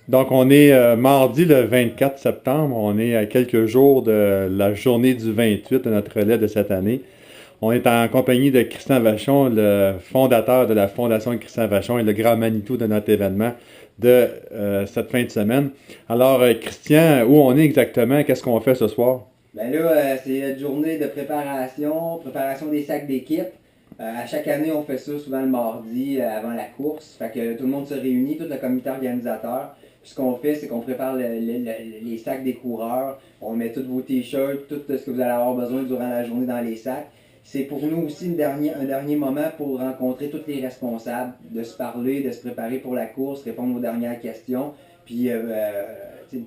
Donc, on est mardi le 24 septembre. On est à quelques jours de la journée du 28 de notre relais de cette année. On est en compagnie de Christian Vachon, le fondateur de la Fondation Christian Vachon et le grand Manitou de notre événement de cette fin de semaine. Alors, Christian, où on est exactement? Qu'est-ce qu'on fait ce soir? Ben là, c'est une journée de préparation des sacs d'équipe. À chaque année, on fait ça souvent le mardi avant la course. Fait que tout le monde se réunit, tout le comité organisateur. Puis ce qu'on fait, c'est qu'on prépare les sacs des coureurs. On met tous vos t-shirts, tout ce que vous allez avoir besoin durant la journée dans les sacs. C'est pour nous aussi un dernier moment pour rencontrer tous les responsables, de se parler, de se préparer pour la course, répondre aux dernières questions, puis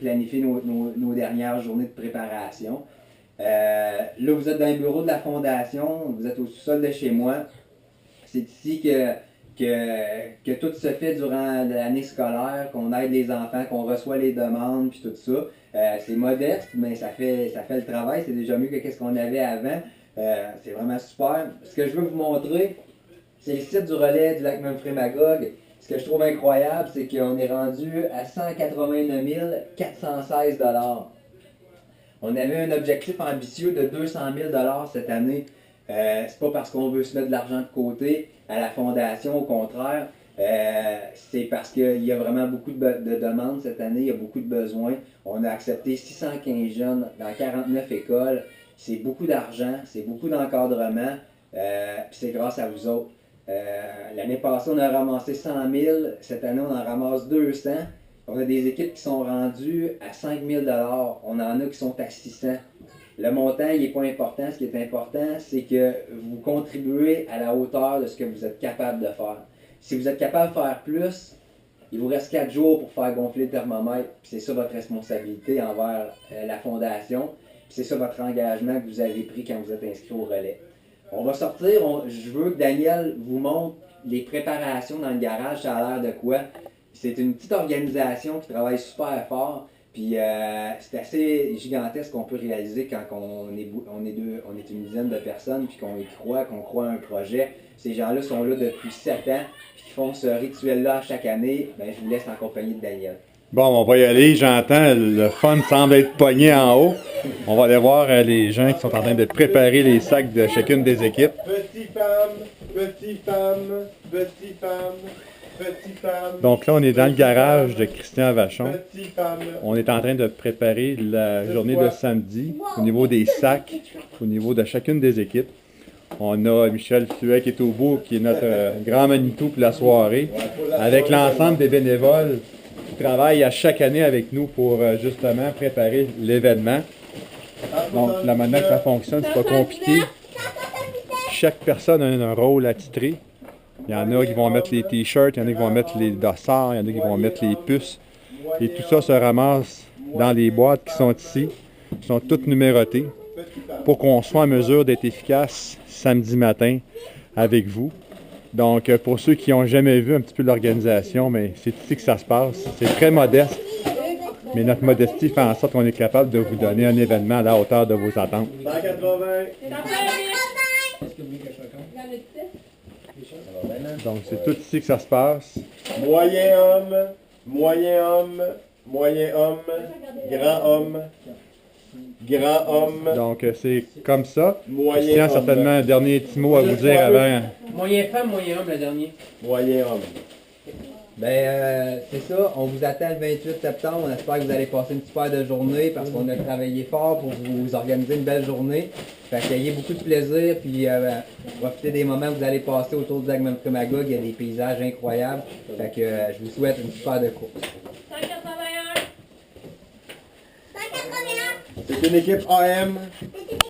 planifier nos dernières journées de préparation. Là, vous êtes dans le bureau de la Fondation, vous êtes au sous-sol de chez moi. C'est ici que tout se fait durant l'année scolaire, qu'on aide les enfants, qu'on reçoit les demandes, puis tout ça. C'est modeste, mais ça fait le travail. C'est déjà mieux que ce qu'on avait avant. C'est vraiment super. Ce que je veux vous montrer, c'est le site du relais du lac Memphremagog. Ce que je trouve incroyable, c'est qu'on est rendu à 189 416 $. On avait un objectif ambitieux de 200 000 $ cette année. C'est pas parce qu'on veut se mettre de l'argent de côté à la fondation, au contraire. C'est parce qu'il y a vraiment beaucoup de demandes cette année, il y a beaucoup de besoins. On a accepté 615 jeunes dans 49 écoles. C'est beaucoup d'argent, c'est beaucoup d'encadrement, puis c'est grâce à vous autres. L'année passée, on a ramassé 100 000, cette année, on en ramasse 200. On a des équipes qui sont rendues à 5 000 $. On en a qui sont à 600. Le montant, il n'est pas important. Ce qui est important, c'est que vous contribuez à la hauteur de ce que vous êtes capable de faire. Si vous êtes capable de faire plus, il vous reste 4 jours pour faire gonfler le thermomètre. C'est ça votre responsabilité envers la fondation. C'est ça votre engagement que vous avez pris quand vous êtes inscrit au relais. On va sortir. Je veux que Daniel vous montre les préparations dans le garage. Ça a l'air de quoi? C'est une petite organisation qui travaille super fort. Puis c'est assez gigantesque qu'on peut réaliser quand on est une dizaine de personnes, puis qu'on y croit, qu'on croit à un projet. Ces gens-là sont là depuis 7 ans, puis qui font ce rituel-là chaque année. Ben, je vous laisse en compagnie de Daniel. Bon, on va y aller. J'entends, le fun semble être pogné en haut. On va aller voir les gens qui sont en train de préparer les sacs de chacune des équipes. Petite femme, petite femme, petite femme. Petite femme. Donc là, on est dans le garage de Christian Vachon. Petite femme. On est en train de préparer la journée de samedi au niveau des sacs, au niveau de chacune des équipes. On a Michel Fluet qui est au bout, qui est notre grand Manitou pour la soirée, avec l'ensemble des bénévoles qui travaillent à chaque année avec nous pour justement préparer l'événement. Donc la manière que ça fonctionne, c'est pas compliqué. Chaque personne a un rôle attitré. Il y en a qui vont mettre les t-shirts, il y en a qui vont mettre les dossards, il y en a qui vont mettre les puces. Et tout ça se ramasse dans les boîtes qui sont ici, qui sont toutes numérotées, pour qu'on soit en mesure d'être efficace samedi matin avec vous. Donc, pour ceux qui n'ont jamais vu un petit peu l'organisation, mais c'est ici que ça se passe. C'est très modeste, mais notre modestie fait en sorte qu'on est capable de vous donner un événement à la hauteur de vos attentes. 180. Donc, c'est tout ici que ça se passe. Moyen homme, moyen homme, moyen homme, grand homme, grand homme. Donc, c'est comme ça. Moyen Christian, homme. certainement, un dernier petit mot à vous dire avant. Moyen femme, moyen homme, le dernier. Moyen homme. C'est ça, on vous attend le 28 septembre. On espère que vous allez passer une super de journée parce qu'on a travaillé fort pour vous organiser une belle journée. Fait qu'ayez beaucoup de plaisir, puis profitez des moments que vous allez passer autour du lac Memphremagog. Il y a des paysages incroyables. Fait que je vous souhaite une super de course. 181. 181. C'est une équipe AM.